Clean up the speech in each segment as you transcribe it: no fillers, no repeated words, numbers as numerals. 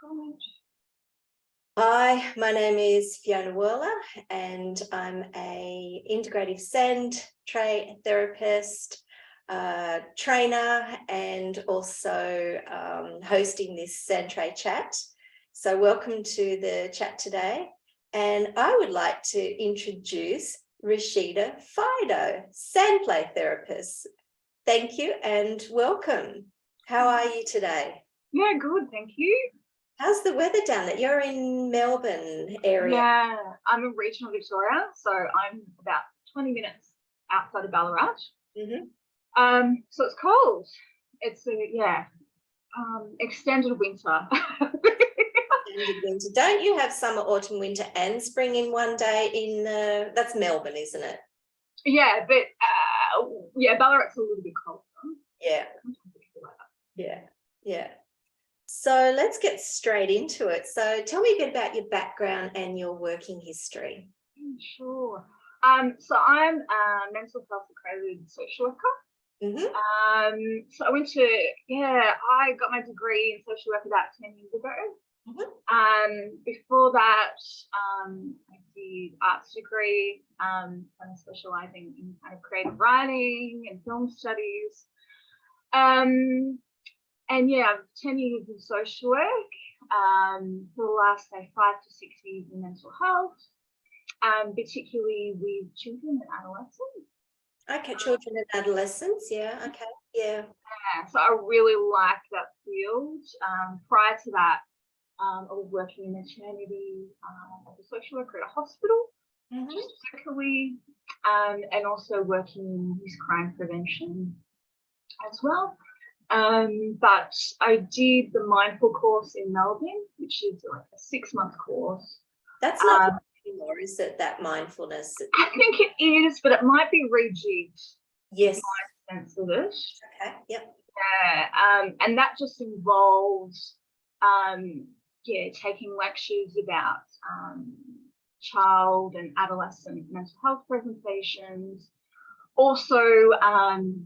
God. Hi, my name is Fiona Whirler and I'm a integrative Sandtray therapist, trainer, and also hosting this Sandtray chat. So welcome to the chat today. And I would like to introduce Rashidah Fido, Sandplay therapist. Thank you and welcome. How are you today? Yeah, good, thank you. How's the weather down there? You're in Melbourne area. Yeah, I'm in regional Victoria, so I'm about 20 minutes outside of Ballarat. So it's cold. It's extended winter. Extended winter. Don't you have summer, autumn, winter, and spring in one day? That's Melbourne, isn't it? Yeah, but Ballarat's a little bit colder. Yeah. So let's get straight into it. So tell me a bit about your background and your working history. Sure. So I'm a mental health accredited social worker. So I got my degree in social work about 10 years ago. Before that, I did arts degree, kind of specialising in kind of creative writing and film studies. And yeah, 10 years in social work, for the last, say, 5 to 6 years in mental health, particularly with children and adolescents. Okay, children and adolescents, yeah, okay, yeah. So I really like that field. Prior to that, I was working in maternity as a social worker at a hospital, just locally, and also working in youth crime prevention as well. But I did the mindful course in Melbourne, which is like a 6-month course. That's not anymore, is it, that mindfulness? I think it is, but it might be rejigged. Yes. My sense of it. Okay, yep. Yeah, and that just involves, taking lectures about child and adolescent mental health presentations. Also,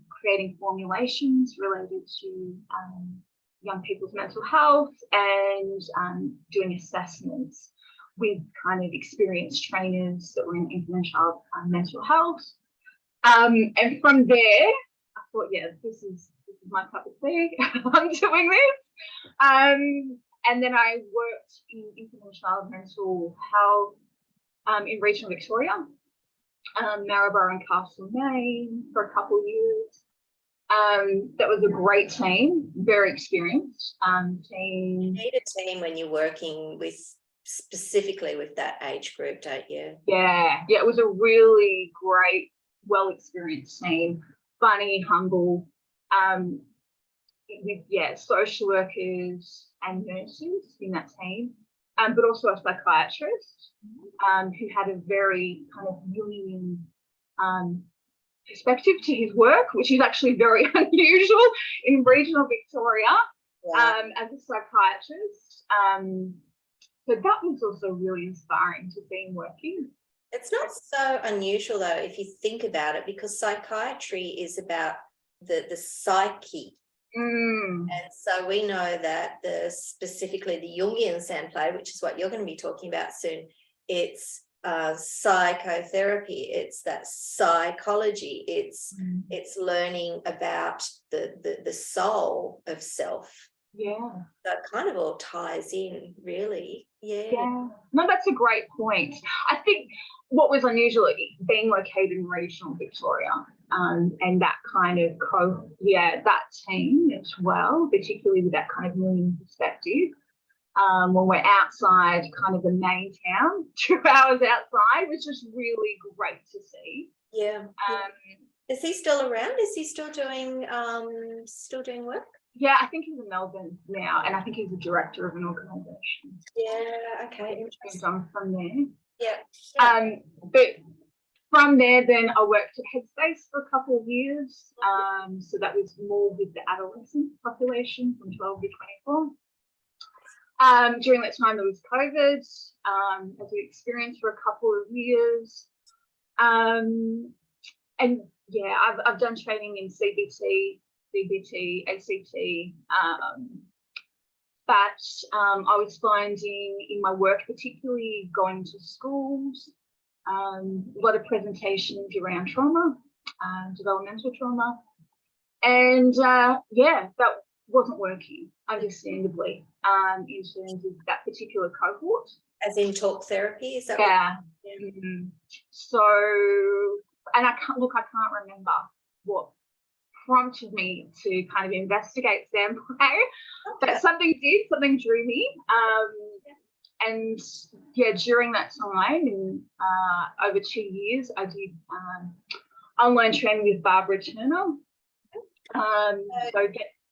creating formulations related to young people's mental health and doing assessments with kind of experienced trainers that were in infant and child mental health. And from there, I thought, this is my cup of tea. I'm doing this. And then I worked in infant and child mental health in regional Victoria. Maryborough and Castle Maine for a couple of years. That was a great team, very experienced team. You need a team when you're working with specifically with that age group, don't you? Yeah, it was a really great, well-experienced team, funny, humble, with social workers and nurses in that team, but also a psychiatrist. Who had a very kind of Jungian perspective to his work, which is actually very unusual in regional Victoria as a psychiatrist. So that was also really inspiring to see him working. It's not so unusual, though, if you think about it, because psychiatry is about the psyche. And so we know that specifically the Jungian Sandplay, which is what you're going to be talking about soon, it's psychotherapy, it's that psychology, it's learning about the soul of self. Yeah. That kind of all ties in, really. Yeah. No, that's a great point. I think what was unusual being located in regional Victoria, and that kind of that team as well, particularly with that kind of Jungian perspective. When we're outside kind of the main town, 2 hours outside, which is really great to see. Yeah. Is he still around? Is he still doing work? Yeah, I think he's in Melbourne now, and I think he's the director of an organisation. Yeah, okay. Interesting. From there. Yeah. But from there, then I worked at Headspace for a couple of years. So that was more with the adolescent population from 12 to 24. During that time, there was COVID, as we experienced for a couple of years. And I've done training in CBT, ACT, but I was finding in my work, particularly going to schools, a lot of presentations around trauma, developmental trauma, and yeah, that wasn't working, understandably, in terms of that particular cohort. As in talk therapy, is that? Yeah. So, and I can't remember what prompted me to kind of investigate Sandtray, but something drew me. And yeah, during that time, in over 2 years, I did online training with Barbara Turner.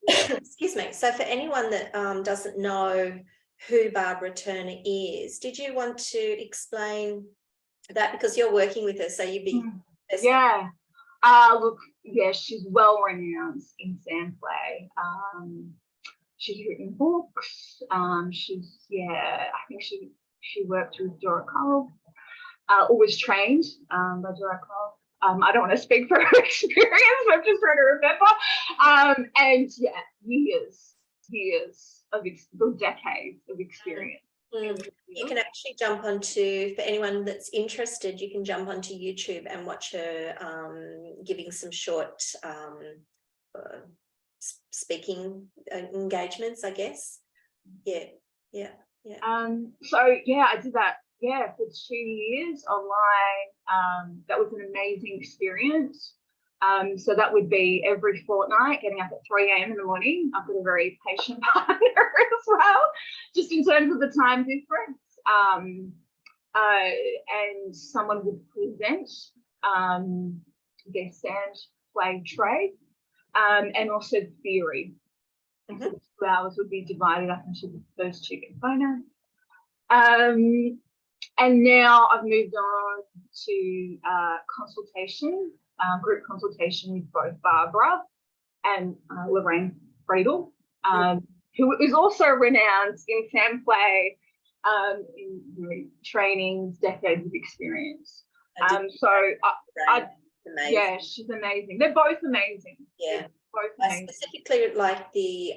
Excuse me. So for anyone that doesn't know who Barbara Turner is, did you want to explain that, because you're working with her, so you'd be yeah. Look, yeah, she's well renowned in Sandtray. She's written books. I think she worked with Dora Cole, or was trained by Dora Cole. I don't want to speak for her experience, but I'm just trying to remember. And yeah, years of decades of experience. You can actually jump onto, for anyone that's interested, you can jump onto YouTube and watch her giving some short speaking engagements, I guess. Yeah. So yeah, I did that for 2 years online. That was an amazing experience. So that would be every fortnight, getting up at 3 a.m. in the morning. I've got a very patient partner as well, just in terms of the time difference. And someone would present their Sandtray tray, and also theory. So 2 hours would be divided up into those two components. And now I've moved on to consultation, group consultation with both Barbara and Lorraine Friedel, who is also renowned in Sandtray, in trainings, decades of experience. Yeah, she's amazing. They're both amazing. Yeah. I specifically like the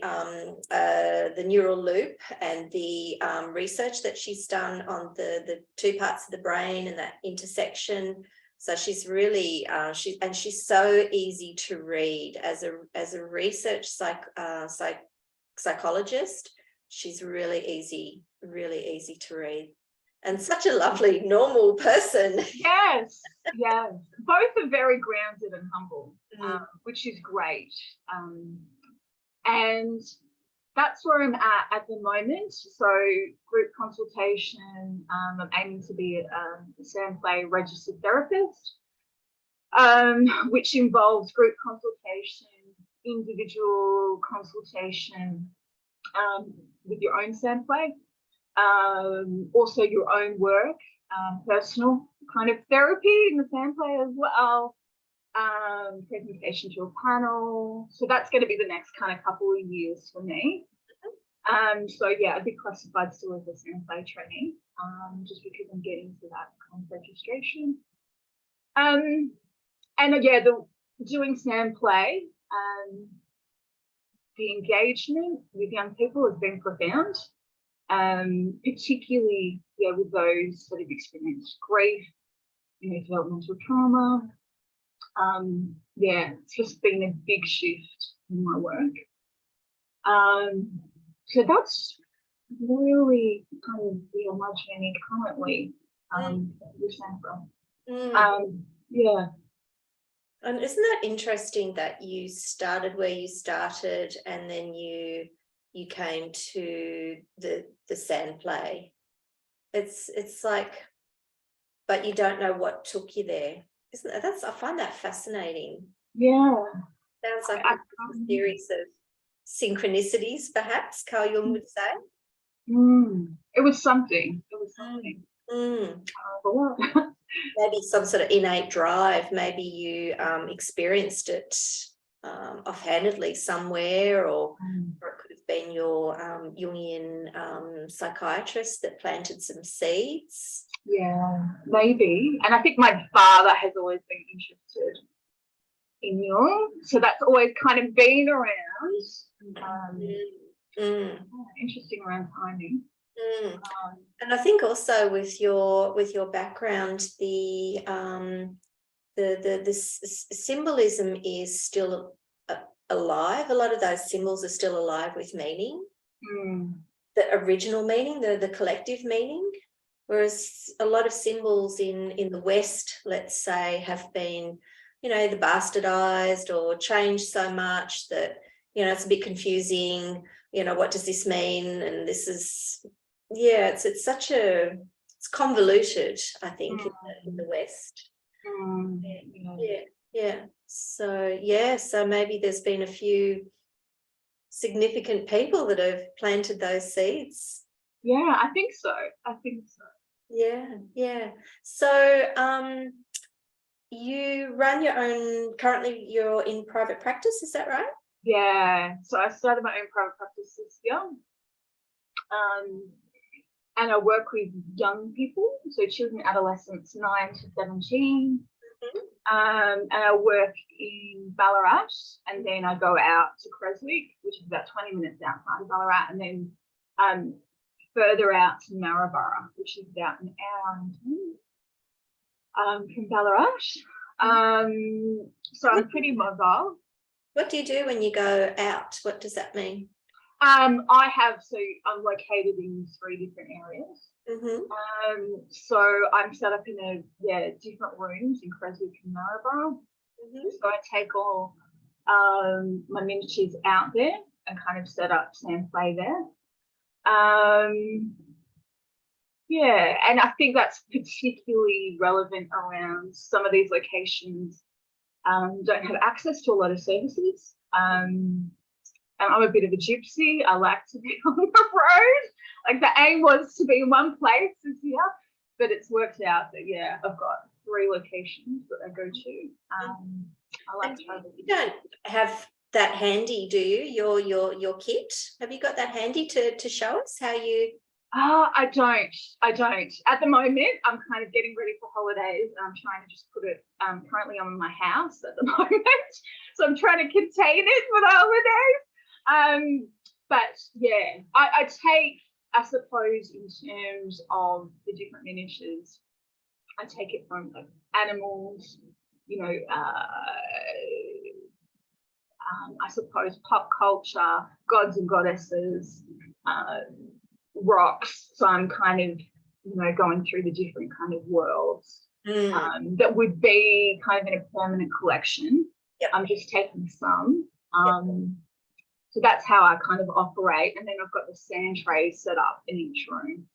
neural loop and the research that she's done on the two parts of the brain and that intersection. So she's really she's so easy to read as a research psychologist. She's really easy to read, and such a lovely normal person. Yes. Both are very grounded and humble, which is great. And that's where I'm at the moment. So group consultation, I'm aiming to be a Sandtray registered therapist, which involves group consultation, individual consultation with your own Sandtray, also your own work, personal kind of therapy in the Sandtray as well, presentation to a panel. So that's going to be the next kind of couple of years for me. So yeah, I'd be classified still as a Sandtray trainee, just because I'm getting to that kind of registration. And yeah, doing Sandtray, the engagement with young people has been profound, particularly with those that have experienced grief, developmental trauma. It's just been a big shift in my work. So that's really kind of my journey currently with Sandtray. Yeah. And isn't that interesting that you started where you started, and then you came to the Sandtray? It's like, but you don't know what took you there. Isn't that? I find that fascinating. Yeah. Sounds like a series of synchronicities, perhaps Carl Jung would say. It was something. Maybe some sort of innate drive. Maybe you experienced it offhandedly somewhere, or it could have been your Jungian psychiatrist that planted some seeds. Yeah, maybe. And I think my father has always been interested in Jung, so that's always kind of been around. Interesting around timing. And I think also with your background, the symbolism is still alive. A lot of those symbols are still alive with meaning, the original meaning, the collective meaning. Whereas a lot of symbols in the West, let's say, have been, either bastardized or changed so much that, it's a bit confusing. What does this mean? And this is, it's convoluted, I think, in the West. So maybe there's been a few significant people that have planted those seeds. Yeah, I think so. Yeah. So you run your own, currently you're in private practice, is that right? Yeah, so I started my own private practice this year. And I work with young people, so children, adolescents 9 to 17. And I work in Ballarat, and then I go out to Creswick, which is about 20 minutes outside of Ballarat, and then further out to Maryborough, which is about an hour and 10 from Ballarat. So I'm pretty mobile. What do you do when you go out? What does that mean? I'm located in 3 different areas. So I'm set up in different rooms in Creswick and Maryborough. So I take all my miniatures out there and kind of set up Sandtray there. And I think that's particularly relevant around some of these locations don't have access to a lot of services. And I'm a bit of a gypsy. I like to be on the road. Like the aim was to be in one place this year, but it's worked out that I've got 3 locations that I go to. I like to travel. You don't have that handy, do you? Your kit? Have you got that handy to show us how you? I don't. At the moment, I'm kind of getting ready for holidays. I'm trying to just put it. Currently, I'm in my house at the moment, so I'm trying to contain it for the holidays. I take, I suppose, in terms of the different miniatures, I take it from animals, I suppose pop culture, gods and goddesses, rocks. So I'm kind of, going through the different kind of worlds that would be kind of in a permanent collection. I'm just taking some. So that's how I kind of operate. And then I've got the Sandtray set up in each room.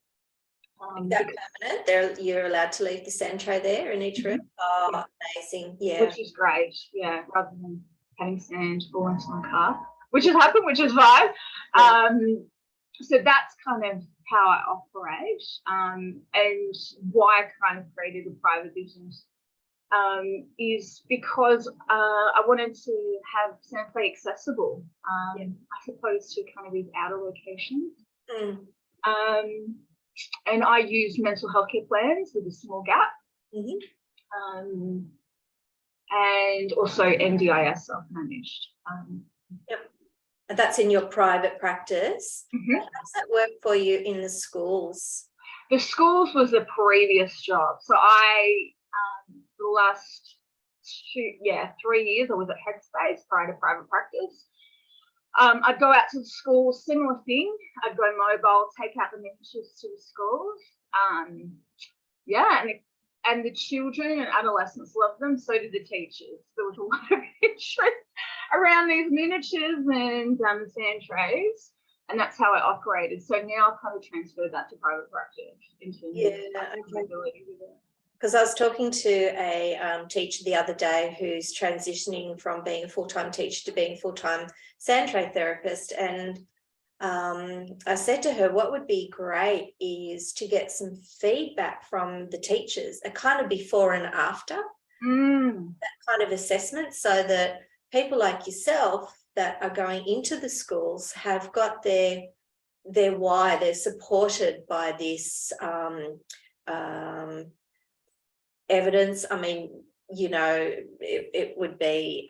Is that permanent? You're allowed to leave the Sandtray there in each room? Oh, amazing. Yeah. Which is great. Yeah, rather than having sand fall into my car, which has happened, which is fine. So that's kind of how I operate, and why I kind of created a private business is because I wanted to have Sandtray accessible, I suppose, to kind of these outer locations. And I use mental health care plans with a small gap, and also NDIS self-managed. And that's in your private practice. How does that work for you in the schools? The schools was the previous job. So I, the last 3 years, I was at Headspace prior to private practice. I'd go out to the schools, similar thing. I'd go mobile, take out the miniatures to the schools. And the children and adolescents loved them, so did the teachers. There was a lot of interest around these miniatures and Sandtrays, and that's how I operated. So now I've kind of transferred that to private practice in terms of my ability with it. Because I was talking to a teacher the other day who's transitioning from being a full-time teacher to being a full-time Sandtray therapist, and I said to her, what would be great is to get some feedback from the teachers, a kind of before and after, that kind of assessment, so that people like yourself that are going into the schools have got their why, they're supported by this evidence. I mean, it would be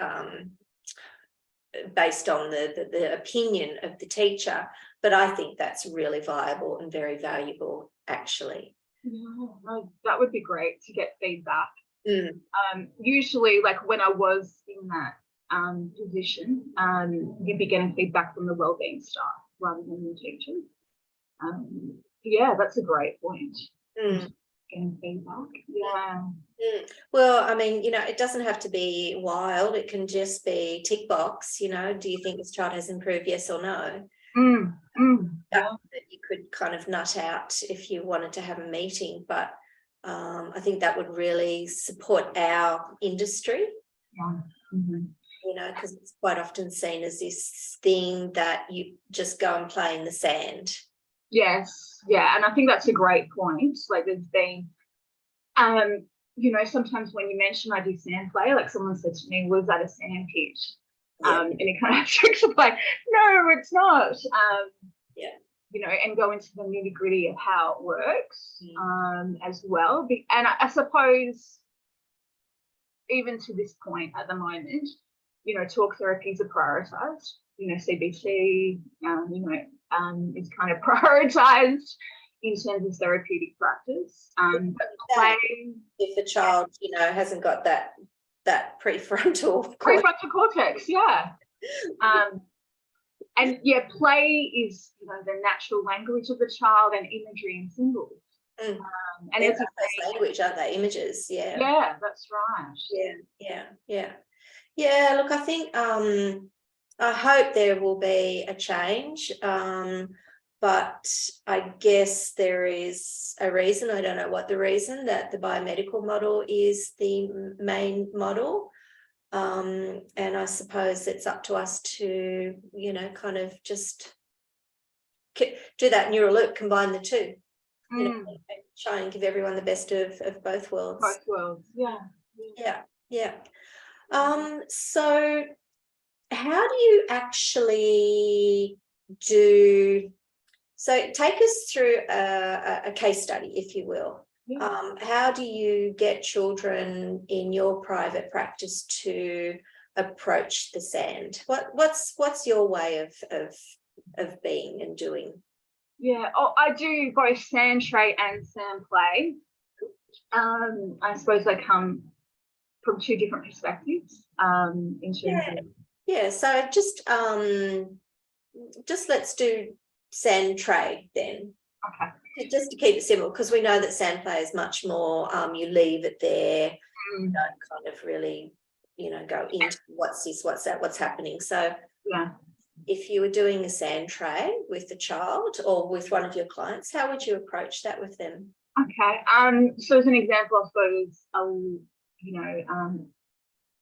based on the opinion of the teacher, but I think that's really viable and very valuable, actually. Yeah, no, that would be great to get feedback. Mm. Usually, like when I was in that position, you'd be getting feedback from the wellbeing staff rather than the teachers. Yeah, that's a great point. Getting feedback. Yeah. Well, I mean, it doesn't have to be wild. It can just be tick box, do you think this child has improved, yes or no? Yeah. That you could kind of nut out if you wanted to have a meeting, but I think that would really support our industry. Yeah. Because it's quite often seen as this thing that you just go and play in the sand. Yes, yeah, and I think that's a great point. Like there's been, sometimes when you mention I do sand play, like someone said to me, was that a sand pit? Yeah. And it kind of tricks like, no, it's not. And go into the nitty gritty of how it works as well. And I suppose even to this point at the moment, talk therapies are prioritised. CBT, is kind of prioritised in terms of therapeutic practice. Play, if the child, hasn't got that prefrontal cortex, yeah. And yeah, play is the natural language of the child, and imagery and symbols. And it's language, aren't they? Images, yeah. Yeah, that's right. Yeah. Look, I think I hope there will be a change, but I guess there is a reason. I don't know what the reason, that the biomedical model is the main model. And I suppose it's up to us to, kind of just do that neural loop, combine the two, try and give everyone the best of both worlds. Both worlds, yeah. So how do you actually so take us through a case study, if you will. How do you get children in your private practice to approach the sand? What's your way of being and doing? Yeah, I do both Sandtray and Sandplay. I suppose they come from two different perspectives. In terms of so just let's do Sandtray then. Okay. Just to keep it simple, because we know that Sandplay is much more, you leave it there, you don't kind of really, go into what's this, what's that, what's happening. So if you were doing a Sandtray with the child or with one of your clients, how would you approach that with them? Okay. So as an example, I suppose,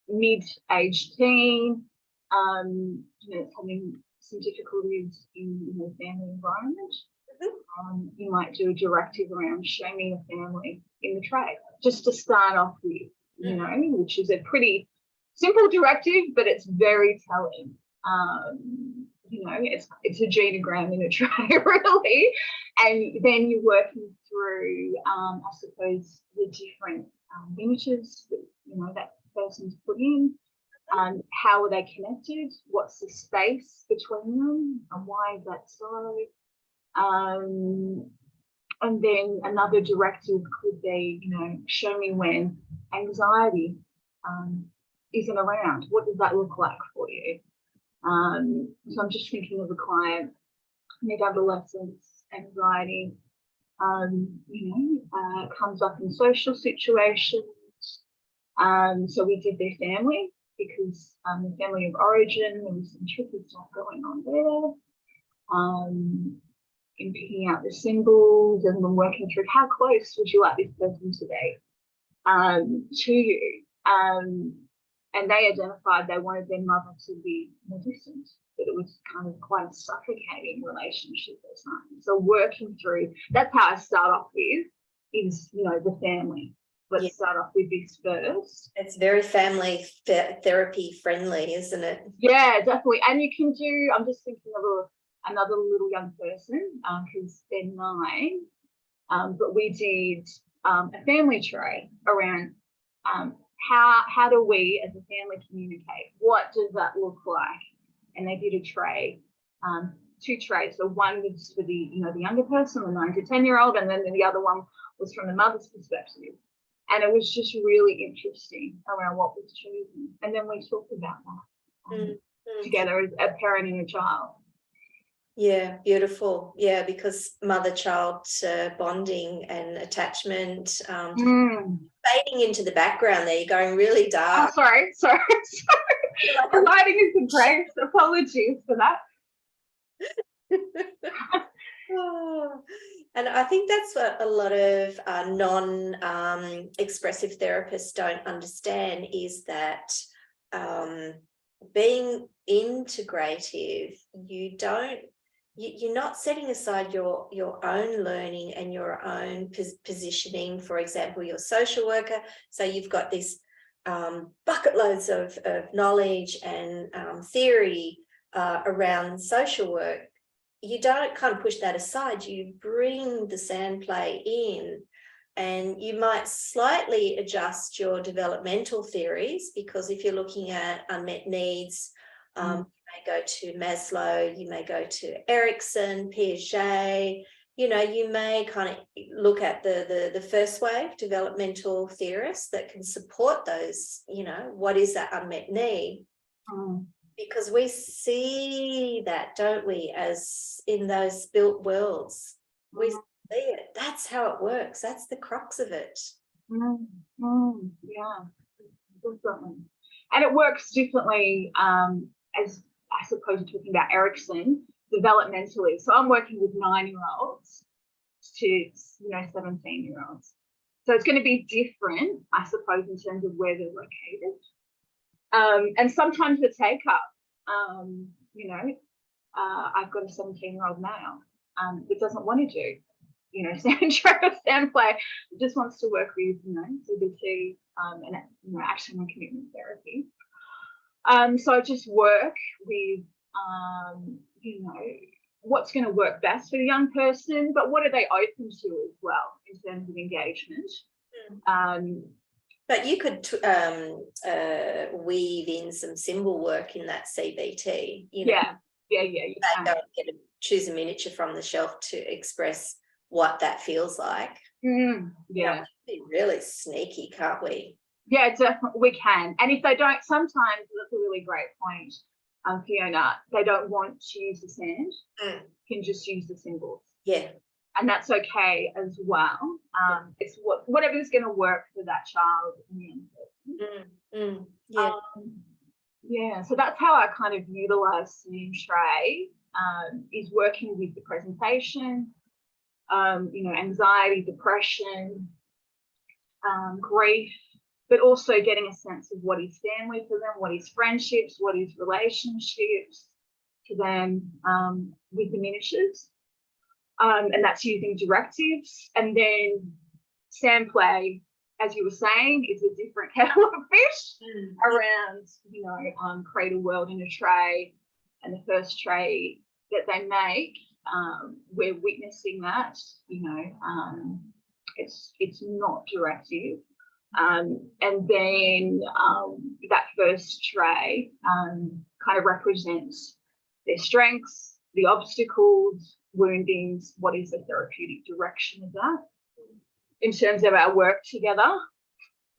mid-aged teen, having some difficulties in the family environment. You might do a directive around show me your family in the tray, just to start off with, which is a pretty simple directive, but it's very telling. It's a genogram in a tray, really. And then you're working through, I suppose, the different images that that person's put in. How are they connected? What's the space between them? And why is that so? And then another directive could be, show me when anxiety isn't around. What does that look like for you? So I'm just thinking of a client, mid-adolescence, anxiety, comes up in social situations. So we did their family because the family of origin, there was some tricky stuff going on there. In picking out the symbols and then working through how close would you like this person to be to you. And they identified they wanted their mother to be more distant, that it was kind of quite a suffocating relationship or something. So working through, that's how I start off with, is, the family. Let's start off with this first. It's very family therapy friendly, isn't it? Yeah, definitely. And you can do, I'm just thinking of another little young person who's been 9, but we did a family tray around how do we as a family communicate? What does that look like? and they did a tray, 2 trays. So one was for the the younger person, the 9 to 10-year-old, and then the other one was from the mother's perspective. And it was just really interesting around what was chosen. And then we talked about that together as a parent and a child. Yeah, beautiful. Yeah, because mother-child bonding and attachment fading into the background there. You're going really dark. Oh, sorry. The lighting isn't great. Apologies for that. And I think that's what a lot of non-expressive therapists don't understand, is that being integrative, you're not setting aside your own learning and your own positioning. For example, your social worker, so you've got this bucket loads of knowledge and theory around social work. You don't kind of push that aside. You bring the Sandtray in, and you might slightly adjust your developmental theories, because if you're looking at unmet needs, you may go to Maslow, you may go to Erikson, Piaget, you may kind of look at the first wave developmental theorists that can support those, what is that unmet need? Because we see that, don't we, as in those built worlds. We see it. That's how it works. That's the crux of it. Yeah, definitely. And it works differently, as I suppose you're talking about Erikson, developmentally. So I'm working with 9-year-olds to 17-year-olds. So it's going to be different, I suppose, in terms of where they're located. And sometimes the take up, I've got a 17-year-old now that doesn't want to do, Sandtray, just wants to work with, CBT and action and commitment therapy. So I just work with, what's going to work best for the young person, but what are they open to as well in terms of engagement. But you could weave in some symbol work in that CBT. Yeah. You can. Choose a miniature from the shelf to express what that feels like. Yeah. We can be really sneaky, can't we? Yeah, definitely we can. And if they don't, sometimes that's a really great point, Fiona. They don't want to use the sand. Can just use the symbols. Yeah. And that's okay as well. It's whatever's going to work for that child and young person. So that's how I kind of utilize Sandtray, is working with the presentation, anxiety, depression, grief, but also getting a sense of what is family for them, what is friendships, what is relationships to them, with the miniatures. And that's using directives. And then Sandtray, as you were saying, is a different kettle of fish around, create a world in a tray. And the first tray that they make, we're witnessing that, it's not directive. And then that first tray kind of represents their strengths, the obstacles, woundings, what is the therapeutic direction of that in terms of our work together.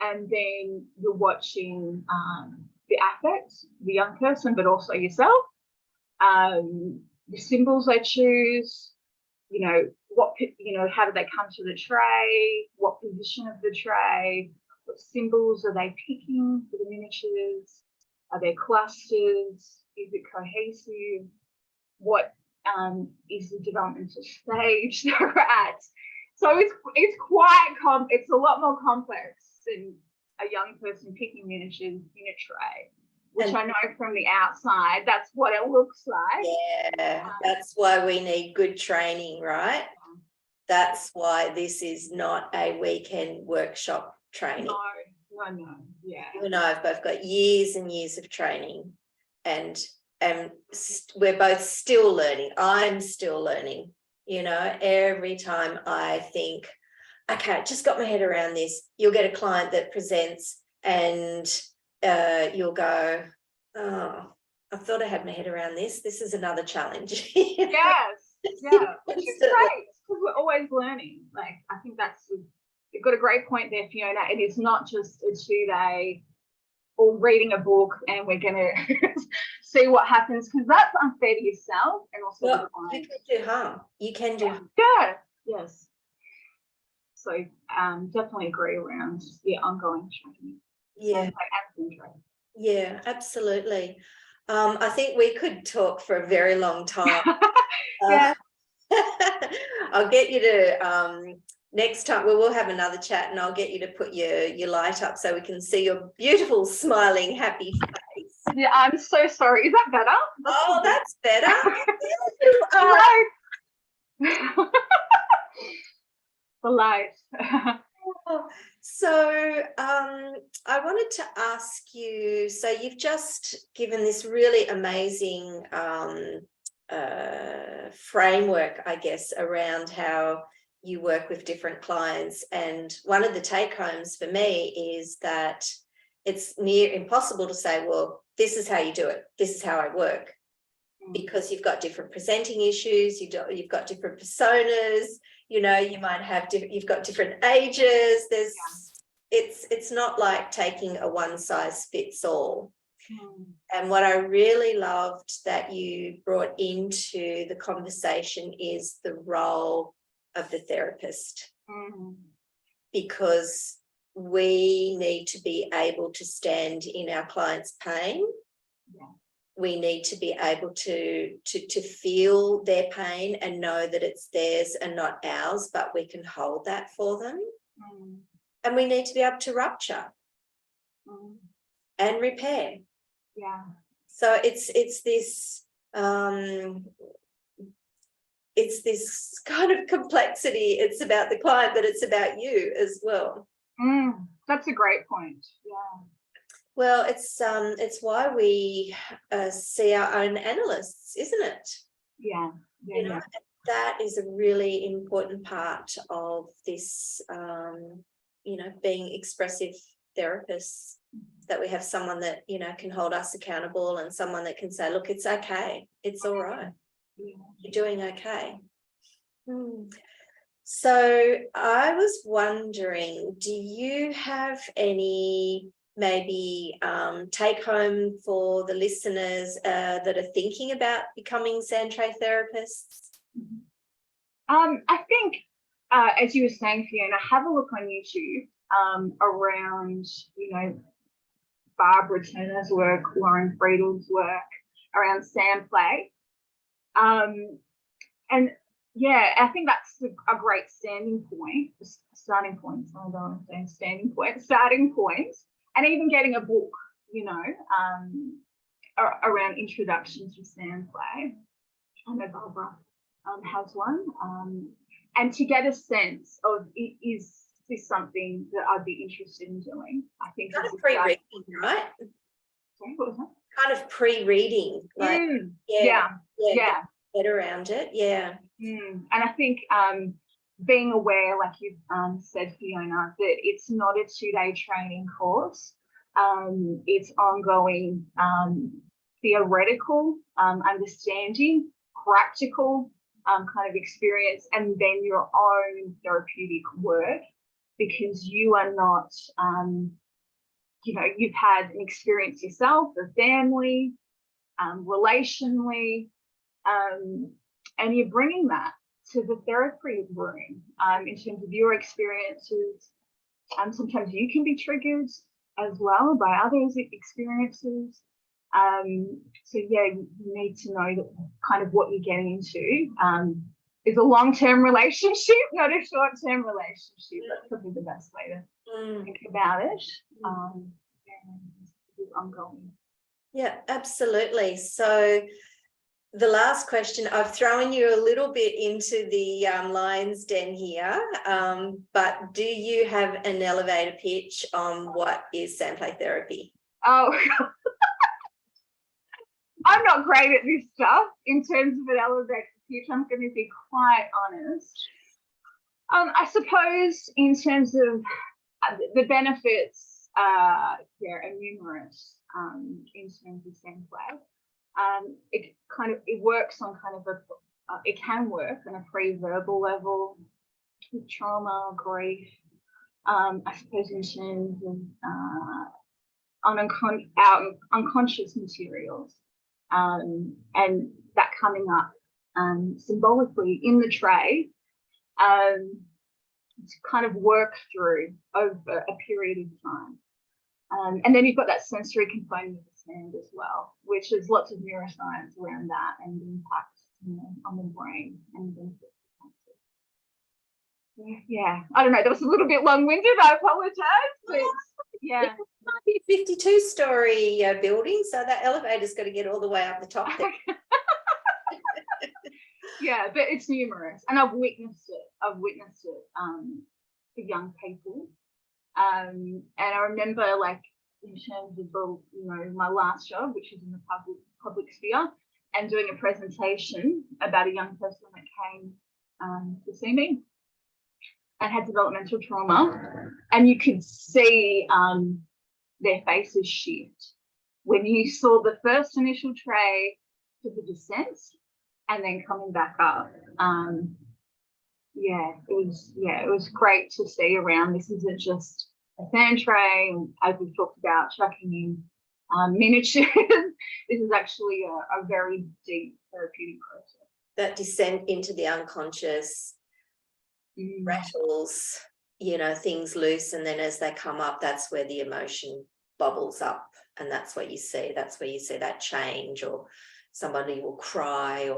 And then you're watching the affect, the young person, but also yourself, the symbols they choose, how do they come to the tray, what position of the tray, what symbols are they picking for the miniatures, are there clusters, is it cohesive, what is the developmental stage they're at. So it's quite it's a lot more complex than a young person picking miniatures in a tray, which I know from the outside that's what it looks like. Yeah, that's why we need good training, right? That's why this is not a weekend workshop training. No, yeah. You and I have both got years and years of training, and we're both still learning. I'm still learning, every time I think, okay, I just got my head around this. You'll get a client that presents and you'll go, oh, I thought I had my head around this. This is another challenge. Yes, yeah, which is great because we're always learning. Like, I think you've got a great point there, Fiona. It is not just a 2-day or reading a book and we're going to see what happens, because that's unfair to yourself and also Well, the client. you can do harm. You can do harm. Yeah, yes. So definitely agree around the ongoing training. Yeah. And yeah, absolutely. I think we could talk for a very long time. Yeah. I'll get you to next time we will have another chat, and I'll get you to put your light up so we can see your beautiful, smiling, happy face. Yeah, I'm so sorry. Is that better? That's better. The light. So I wanted to ask you, so you've just given this really amazing framework, I guess, around how you work with different clients. And one of the take homes for me is that it's near impossible to say, well, this is how you do it. This is how I work. Because you've got different presenting issues, you've got different personas, you might have you've got different ages. It's not like taking a one size fits all. And what I really loved that you brought into the conversation is the role of the therapist, because we need to be able to stand in our client's pain. We need to be able to feel their pain and know that it's theirs and not ours, but we can hold that for them. And we need to be able to rupture and repair. Yeah. So it's this kind of complexity. It's about the client, but it's about you as well. That's a great point. Yeah. Well, it's why we see our own analysts, isn't it? Yeah. That is a really important part of this, being expressive therapists, that we have someone that, can hold us accountable, and someone that can say, look, it's okay. It's all right. You're doing okay. So I was wondering, do you have any maybe take home for the listeners that are thinking about becoming Sandtray therapists? I think, as you were saying, Fiona, have a look on YouTube around, Barbara Turner's work, Lauren Friedel's work, around Sandtray. And yeah, I think that's a great starting point, and even getting a book, around introduction to Sandtray. I know Barbara has one, and to get a sense of, is this something that I'd be interested in doing? I think kind of pre-reading, right? Sorry, what was that? Kind of pre-reading, like get around it, And I think being aware, like you've said, Fiona, that it's not a 2-day training course. It's ongoing theoretical understanding, practical kind of experience, and then your own therapeutic work, because you are not, you've had an experience yourself of family, relationally, and you're bringing that to the therapy room in terms of your experiences. Sometimes you can be triggered as well by others' experiences. So yeah, you need to know that kind of what you're getting into is a long-term relationship, not a short-term relationship. That's probably the best way to think about it. And it's ongoing. Yeah, absolutely. So the last question, I've thrown you a little bit into the lion's den here, but do you have an elevator pitch on what is Sandtray therapy? Oh, I'm not great at this stuff in terms of an elevator pitch. I'm going to be quite honest. I suppose in terms of the benefits, are numerous in terms of Sandtray. It works on kind of it can work on a pre-verbal level with trauma, grief, I suppose in terms of on our unconscious materials, and that coming up symbolically in the tray to kind of work through over a period of time. And then you've got that sensory component of the sand as well, which is lots of neuroscience around that and the impact, on the brain and the benefits. Yeah, I don't know, that was a little bit long-winded, I apologise, but yeah. It might be a 52-story building, so that elevator's got to get all the way up the top there. Yeah, but it's numerous, and I've witnessed it for young people, and I remember, like, in terms of my last job, which is in the public sphere, and doing a presentation about a young person that came to see me and had developmental trauma, and you could see their faces shift when you saw the first initial tray to the descent and then coming back up. It was great to see around. This isn't just a Sandtray, as we've talked about, chucking in miniatures. This is actually a very deep therapeutic process. That descent into the unconscious rattles, things loose, and then as they come up, that's where the emotion bubbles up, and that's what you see. That's where you see that change, or somebody will cry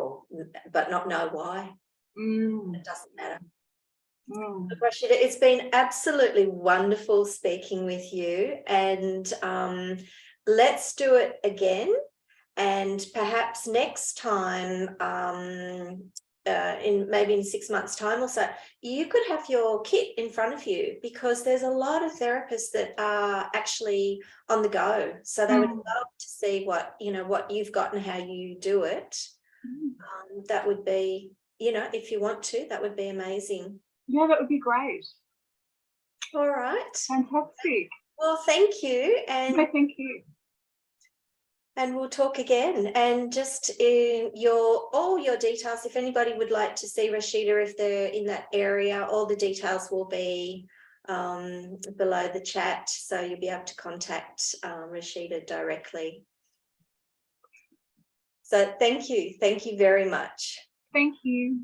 but not know why. It doesn't matter. Rashidah, it's been absolutely wonderful speaking with you, and let's do it again, and perhaps next time, maybe in 6 months' time or so, you could have your kit in front of you, because there's a lot of therapists that are actually on the go, so they would love to see what you've got and how you do it. That would be, if you want to, that would be amazing. Yeah, that would be great. All right. Fantastic. Well, thank you. And no, thank you. And we'll talk again. And just all your details, if anybody would like to see Rashidah, if they're in that area, all the details will be below the chat, so you'll be able to contact Rashidah directly. So thank you very much. Thank you.